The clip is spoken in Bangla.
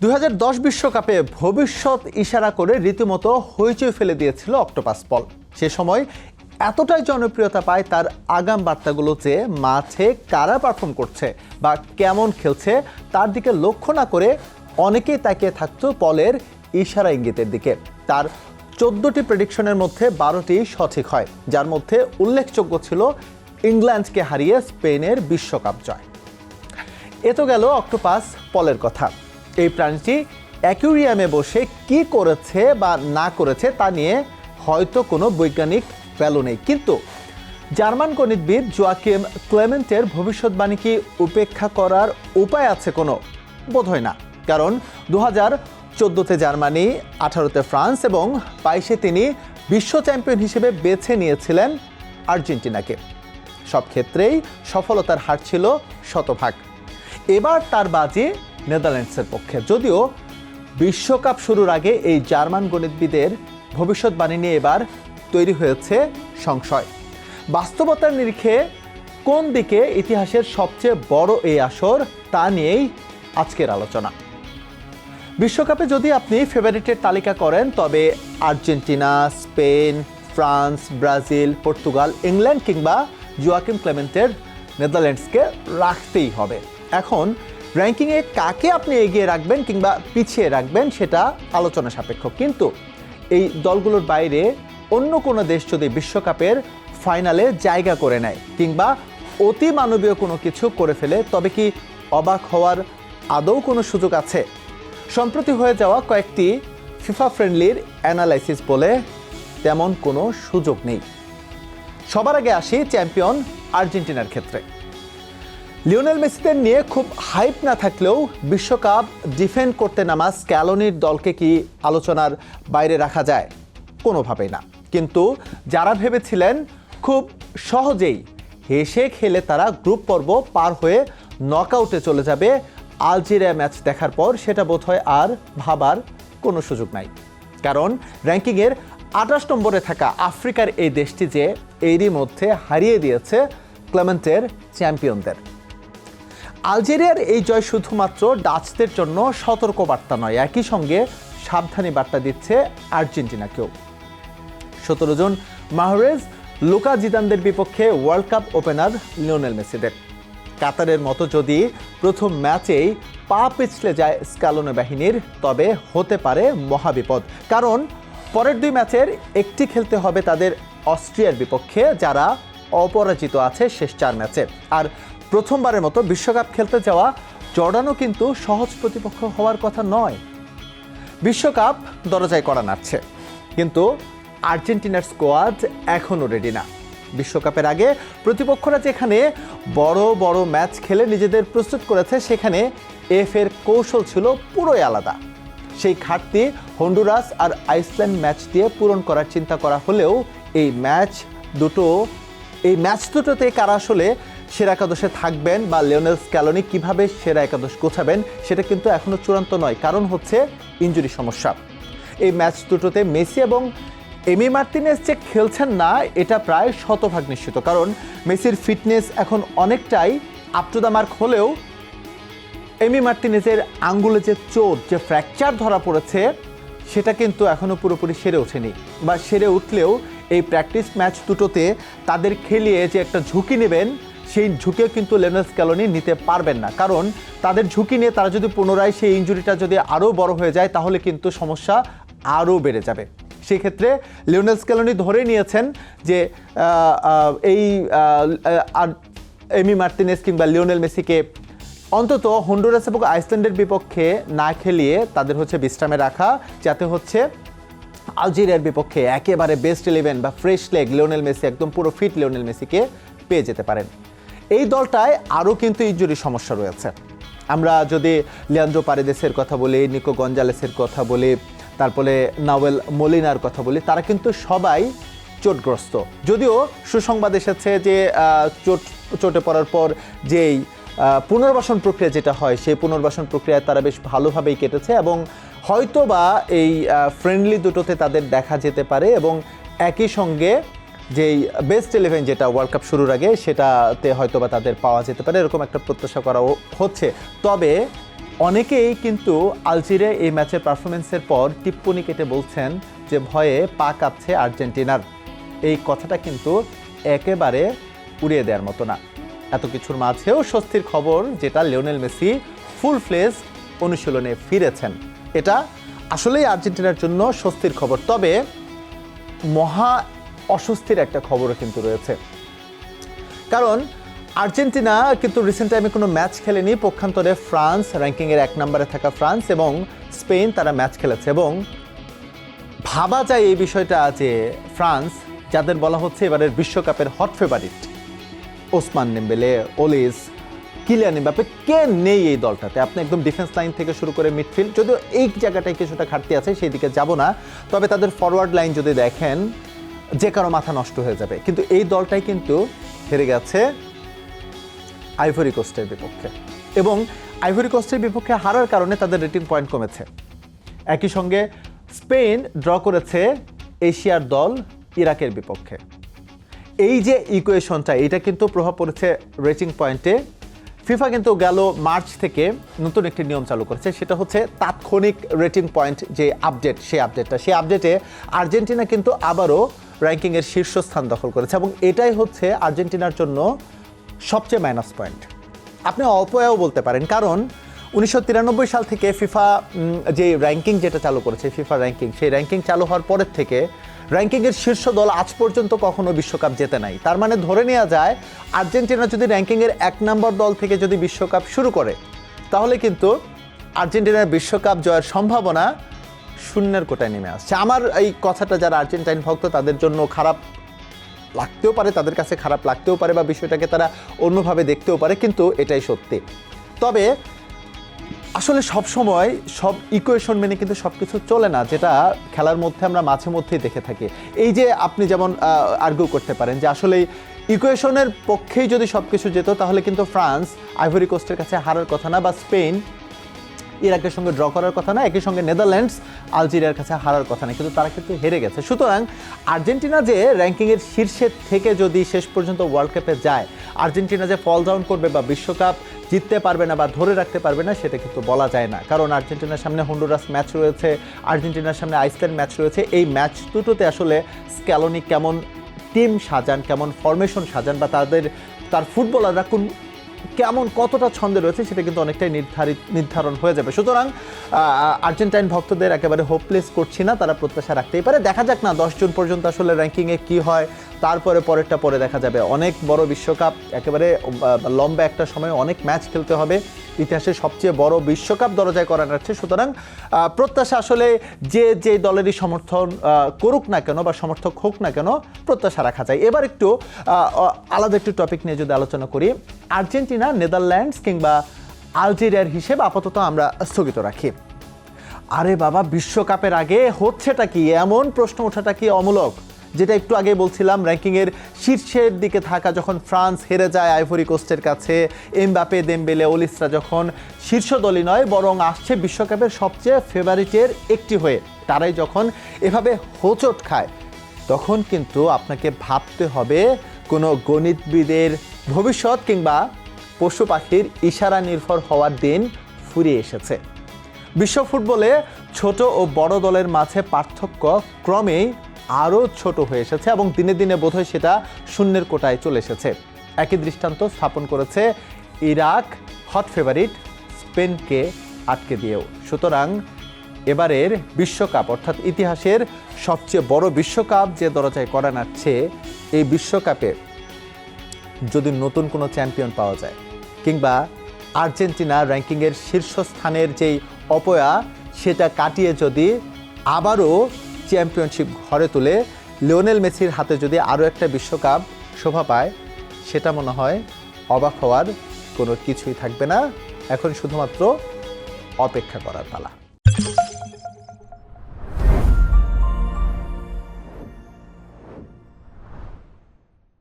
2010 বিশ্বকাপে ভবিষ্যৎ ইশারা করে রীতিমতো হইচই ফেলে দিয়েছিল অক্টোপাস পল। সে সময় এতটাই জনপ্রিয়তা পায় তার আগাম বার্তাগুলো যে মাঠে কারা পারফর্ম করছে বা কেমন খেলছে তার দিকে লক্ষ্য না করে অনেকেই তাকিয়ে থাকতো পলের ইশারা ইঙ্গিতের দিকে। তার 14টি প্রেডিকশনের মধ্যে 12টি সঠিক হয়, যার মধ্যে উল্লেখযোগ্য ছিল ইংল্যান্ডকে হারিয়ে স্পেনের বিশ্বকাপ জয়। এ তো গেল অক্টোপাস পলের কথা। এই প্রাণীটি অ্যাকুয়ারিয়ামে বসে কি করেছে বা না করেছে তা নিয়ে হয়তো কোনো বৈজ্ঞানিক ভ্যালু নেই, কিন্তু জার্মান গণিতবিদ জোয়াকিম ক্লেমেন্টের ভবিষ্যৎবাণী কি উপেক্ষা করার উপায় আছে কোনো? বোধহয় না, কারণ 2014-তে জার্মানি, 18-তে ফ্রান্স এবং 22-এ তিনি বিশ্ব চ্যাম্পিয়ন হিসেবে বেছে নিয়েছিলেন আর্জেন্টিনাকে। সব ক্ষেত্রেই সফলতার হার ছিল শতভাগ। এবার তার বাজি নেদারল্যান্ডসের পক্ষে। যদিও বিশ্বকাপ শুরুর আগে এই জার্মান গণিতবিদের ভবিষ্যৎবাণী নিয়ে এবার তৈরি হয়েছে সংশয়। বাস্তবতার নিরিখে কোন দিকে ইতিহাসের সবচেয়ে বড় এই আসর, তা নিয়েই আজকের আলোচনা। বিশ্বকাপে যদি আপনি ফেভারিটের তালিকা করেন তবে Argentina, Spain, France, Brazil, Portugal, England কিংবা জোয়াকিম ক্লেমেন্টের নেদারল্যান্ডসকে রাখতেই হবে। এখন র্যাঙ্কিংয়ে কাকে আপনি এগিয়ে রাখবেন কিংবা পিছিয়ে রাখবেন সেটা আলোচনা সাপেক্ষ, কিন্তু এই দলগুলোর বাইরে অন্য কোনো দেশ যদি বিশ্বকাপের ফাইনালে জায়গা করে নেয় কিংবা অতি মানবীয় কোনো কিছু করে ফেলে, তবে কি অবাক হওয়ার আদৌ কোনো সুযোগ আছে? সম্প্রতি হয়ে যাওয়া কয়েকটি ফিফা ফ্রেন্ডলির অ্যানালাইসিস বলে তেমন কোনো সুযোগ নেই। সবার আগে আসি চ্যাম্পিয়ন আর্জেন্টিনার ক্ষেত্রে। লিওনেল মেসিদের নিয়ে খুব হাইপ না থাকলেও বিশ্বকাপ ডিফেন্ড করতে নামা স্ক্যালোনির দলকে কি আলোচনার বাইরে রাখা যায়? কোনোভাবেই না। কিন্তু যারা ভেবেছিলেন খুব সহজেই হেসে খেলে তারা গ্রুপ পর্ব পার হয়ে নকআউটে চলে যাবে আলজেরিয়া ম্যাচ দেখার পর, সেটা বোধহয় আর ভাবার কোনো সুযোগ নাই। কারণ র্যাঙ্কিংয়ের 28 নম্বরে থাকা আফ্রিকার এই দেশটি যে এরই মধ্যে হারিয়ে দিয়েছে ক্লেমেন্টের চ্যাম্পিয়নদের। আলজেরিয়ার এই জয় শুধুমাত্র ডাচদের জন্য সতর্ক বার্তা নয়, একই সঙ্গে সাবধানী বার্তা দিচ্ছে আর্জেন্টিনাকেও। 17 জন মাহরেজ, লুকা জিদানদের বিপক্ষে ওয়ার্ল্ড কাপ ওপেনার লিওনেল মেসিদের। কাতারের মতো যদি প্রথম ম্যাচেই পা পিছলে যায় স্ক্যালোনি বাহিনীর, তবে হতে পারে মহাবিপদ। কারণ পরের 2 ম্যাচের একটি খেলতে হবে তাদের অস্ট্রিয়ার বিপক্ষে, যারা অপরাজিত আছে শেষ 4 ম্যাচে। আর প্রথমবারের মতো বিশ্বকাপ খেলতে যাওয়া জর্ডানও কিন্তু সহজ প্রতিপক্ষ হওয়ার কথা নয়। বিশ্বকাপ দরজায় কড়া নাড়ছে, কিন্তু আর্জেন্টিনার স্কোয়াড এখনও রেডি না। বিশ্বকাপের আগে প্রতিপক্ষরা যেখানে বড় বড় ম্যাচ খেলে নিজেদের প্রস্তুত করেছে, সেখানে এর কৌশল ছিল পুরোই আলাদা। সেই ঘাটতি হন্ডুরাস আর আইসল্যান্ড ম্যাচ দিয়ে পূরণ করার চিন্তা করা হলেও এই ম্যাচ দুটোতে কারা আসলে সেরা একাদশে থাকবেন বা লিওনেল স্ক্যালোনি কিভাবে সেরা একাদশ গোছাবেন সেটা কিন্তু এখনো চূড়ান্ত নয়। কারণ হচ্ছে ইনজুরি সমস্যা। এই ম্যাচ দুটোতে মেসি এবং এমি মার্তিনেজ যে খেলছেন না, এটা প্রায় শতভাগ নিশ্চিত। কারণ মেসির ফিটনেস এখন অনেকটাই আপ টু দ্য মার্ক হলেও এমি মার্তিনেজের আঙ্গুলে যে চোট, যে ফ্র্যাকচার ধরা পড়েছে, সেটা কিন্তু এখনও পুরোপুরি সেরে ওঠেনি। বা সেরে উঠলেও এই প্র্যাকটিস ম্যাচ দুটোতে তাদের খেলিয়ে যে একটা ঝুঁকি নেবেন, সেই ঝুঁকিও কিন্তু লিওনেল স্ক্যালোনি নিতে পারবেন না। কারণ তাদের ঝুঁকি নিয়ে তারা যদি পুনরায় সেই ইনজুরিটা যদি আরও বড় হয়ে যায়, তাহলে কিন্তু সমস্যা আরও বেড়ে যাবে। সেক্ষেত্রে লিওনেল স্ক্যালোনি ধরে নিয়েছেন যে এমি মার্তিনেজ কিংবা লিওনেল মেসিকে অন্তত হন্ডুরাস এবং আইসল্যান্ডের বিপক্ষে না খেলিয়ে তাদের হচ্ছে বিশ্রামে রাখা, যাতে হচ্ছে আলজেরিয়ার বিপক্ষে একেবারে বেস্ট 11 বা ফ্রেশ লেগ লিওনেল মেসি, একদম পুরো ফিট লিওনেল মেসিকে পেয়ে যেতে পারেন। এই দলটায় আরও কিন্তু ইনজুরি সমস্যা রয়েছে। আমরা যদি লিয়ান্দ্রো পারেদেসের কথা বলি, নিকো গঞ্জালেসের কথা বলি, তারপরে নাওয়েল মলিনার কথা বলি, তারা কিন্তু সবাই চোটগ্রস্ত। যদিও সুসংবাদ এসেছে যে চোটে পড়ার পর যেই পুনর্বাসন প্রক্রিয়া যেটা হয়, সেই পুনর্বাসন প্রক্রিয়ায় তারা বেশ ভালোভাবেই কেটেছে এবং হয়তো বা এই ফ্রেন্ডলি দুটোতে তাদের দেখা যেতে পারে এবং একই সঙ্গে যেই বেস্ট 11 যেটা ওয়ার্ল্ড কাপ শুরুর আগে, সেটাতে হয়তো বা তাদের পাওয়া যেতে পারে, এরকম একটা প্রত্যাশা করা হচ্ছে। তবে অনেকেই কিন্তু আলজেরিয়া এই ম্যাচের পারফরমেন্সের পর টিপ্পনি কেটে বলছেন যে ভয়ে পা কাঁপছে আর্জেন্টিনার। এই কথাটা কিন্তু একেবারে উড়িয়ে দেওয়ার মতো না। এত কিছুর মাঝেও স্বস্তির খবর, যেটা লিওনেল মেসি ফুল ফ্লেজ অনুশীলনে ফিরেছেন। এটা আসলেই আর্জেন্টিনার জন্য স্বস্তির খবর। তবে মহা অস্বস্তির একটা খবরও কিন্তু রয়েছে, কারণ আর্জেন্টিনা কিন্তু রিসেন্ট টাইমে কোনো ম্যাচ খেলেনি। পক্ষান্তরে ফ্রান্স, র্যাঙ্কিংয়ের 1 নম্বরে থাকা ফ্রান্স এবং স্পেন, তারা ম্যাচ খেলেছে। এবং ভাবা যায় এই বিষয়টা যে ফ্রান্স, যাদের বলা হচ্ছে এবারের বিশ্বকাপের hot favourite, Ousmane Dembele, Olise, Kylian Mbappe, কে নেই এই দলটাতে? আপনি একদম ডিফেন্স লাইন থেকে শুরু করে মিডফিল্ড, যদিও এই জায়গাটায় কিছুটা ঘাটতি আছে, সেই দিকে যাব না। তবে তাদের ফরওয়ার্ড লাইন যদি দেখেন, যে কারো মাথা নষ্ট হয়ে যাবে। কিন্তু এই দলটাই কিন্তু হেরে গেছে আইভরি কোস্টের বিপক্ষে, এবং আইভরি কোস্টের বিপক্ষে হারার কারণে তাদের রেটিং পয়েন্ট কমেছে। একই সঙ্গে স্পেন ড্র করেছে এশিয়ার দল ইরাকের বিপক্ষে। এই যে ইকুয়েশনটা, এটা কিন্তু প্রভাব পড়েছে রেটিং পয়েন্টে। ফিফা কিন্তু গেল মার্চ থেকে নতুন একটি নিয়ম চালু করেছে, সেটা হচ্ছে তাৎক্ষণিক রেটিং পয়েন্ট যে আপডেট, সেই আপডেটে আর্জেন্টিনা কিন্তু আবারও র্যাঙ্কিংয়ের শীর্ষস্থান দখল করেছে, এবং এটাই হচ্ছে আর্জেন্টিনার জন্য সবচেয়ে মাইনাস পয়েন্ট। আপনি অপয়াও বলতে পারেন, কারণ 1993 সাল থেকে ফিফা যে র্যাঙ্কিং যেটা চালু করেছে, ফিফা র্যাঙ্কিং, সেই র্যাঙ্কিং চালু হওয়ার পরের থেকে র্যাঙ্কিংয়ের শীর্ষ দল আজ পর্যন্ত কখনো বিশ্বকাপ জেতে নাই। তার মানে ধরে নেওয়া যায় আর্জেন্টিনা যদি র্যাঙ্কিংয়ের 1 নম্বর দল থেকে যদি বিশ্বকাপ শুরু করে, তাহলে কিন্তু আর্জেন্টিনার বিশ্বকাপ জয়ের সম্ভাবনা শূন্যের কোটায় নেমে আসছে। আমার এই কথাটা যারা আর্জেন্টাইন ভক্ত, তাদের জন্য খারাপ লাগতেও পারে, তাদের কাছে খারাপ লাগতেও পারে, বা বিষয়টাকে তারা অন্যভাবে দেখতেও পারে, কিন্তু এটাই সত্যি। তবে আসলে সব সময় সব ইকুয়েশন মেনে কিন্তু সব কিছু চলে না, যেটা খেলার মধ্যে আমরা মাঝে মধ্যেই দেখে থাকি। এই যে আপনি যেমন আর্গিউ করতে পারেন যে আসলে ইকুয়েশনের পক্ষেই যদি সব কিছু যেত, তাহলে কিন্তু ফ্রান্স আইভরি কোস্টের কাছে হারার কথা না, বা স্পেন ইরাকের সঙ্গে ড্র করার কথা না, একই সঙ্গে নেদারল্যান্ডস আলজেরিয়ার কাছে হারার কথা না, কিন্তু তারা কিন্তু হেরে গেছে। সুতরাং আর্জেন্টিনা যে র্যাঙ্কিংয়ের শীর্ষের থেকে যদি শেষ পর্যন্ত ওয়ার্ল্ড কাপে যায়, আর্জেন্টিনা যে ফল ডাউন করবে বা বিশ্বকাপ জিততে পারবে না বা ধরে রাখতে পারবে না, সেটা কিন্তু বলা যায় না। কারণ আর্জেন্টিনার সামনে হন্ডুরাস ম্যাচ রয়েছে, আর্জেন্টিনার সামনে আইসল্যান্ড ম্যাচ রয়েছে। এই ম্যাচ দুটোতে আসলে স্ক্যালোনি কেমন টিম সাজান, কেমন ফরমেশন সাজান, বা তার ফুটবলাররা কেমন কতটা ছন্দে রয়েছে, সেটা কিন্তু অনেকটাই নির্ধারণ হয়ে যাবে। সুতরাং আর্জেন্টাইন ভক্তদের একেবারে হোপলেস করছি না, তারা প্রত্যাশা রাখতেই পারে। দেখা যাক না 10 জুন পর্যন্ত আসলে র্যাঙ্কিংয়ে কি হয়, তারপরে পরেরটা পরে দেখা যাবে। অনেক বড় বিশ্বকাপ, একেবারে লম্বা একটা সময় অনেক ম্যাচ খেলতে হবে, ইতিহাসের সবচেয়ে বড় বিশ্বকাপ দরজায় করা যাচ্ছে। সুতরাং প্রত্যাশা আসলে যে দলেরই সমর্থন করুক না কেন বা সমর্থক হোক না কেন, প্রত্যাশা রাখা যায়। এবার একটু আলাদা একটু টপিক নিয়ে যদি আলোচনা করি, আর্জেন্টিনা, নেদারল্যান্ডস কিংবা আলজেরিয়ার হিসেব আপাতত আমরা স্থগিত রাখি। আরে বাবা, বিশ্বকাপের আগে হচ্ছেটা কি? এমন প্রশ্ন ওঠাটা কি অমূলক? যেটা একটু আগে বলছিলাম, র্যাঙ্কিংয়ের শীর্ষের দিকে থাকা যখন ফ্রান্স হেরে যায় আইভরি কোস্টের কাছে, এমবাপ্পে, দেম্বেলে, ওলিসরা যখন শীর্ষ দলই নয় বরং আসছে বিশ্বকাপের সবচেয়ে ফেভারিটের একটি হয়ে, তারাই যখন এভাবে হোঁচট খায়, তখন কিন্তু আপনাকে ভাবতে হবে কোনো গণিতবিদের ভবিষ্যৎ কিংবা পশু পাখির ইশারা নির্ভর হওয়ার দিন ফুরিয়ে এসেছে। বিশ্ব ফুটবলে ছোট ও বড় দলের মাঝে পার্থক্য ক্রমেই আরও ছোট হয়ে এসেছে, এবং দিনে দিনে বোধহয় সেটা শূন্যের কোটায় চলে এসেছে। একই দৃষ্টান্ত স্থাপন করেছে ইরাক হট ফেভারিট স্পেনকে আটকে দিয়েও। সুতরাং এবারের বিশ্বকাপ, অর্থাৎ ইতিহাসের সবচেয়ে বড় বিশ্বকাপ যে দরজায় করা নাড়ছে, এই বিশ্বকাপে যদি নতুন কোনো চ্যাম্পিয়ন পাওয়া যায়, কিংবা আর্জেন্টিনা র্যাঙ্কিংয়ের শীর্ষস্থানের যেই অপয়া, সেটা কাটিয়ে যদি আবারও চ্যাম্পিয়নশিপ ঘরে তুলে লিওনেল মেসির হাতে যদি আরও একটা বিশ্বকাপ শোভা পায়, সেটা মনে হয় অবাক হওয়ার কোনো কিছুই থাকবে না। এখন শুধুমাত্র অপেক্ষা করার পালা।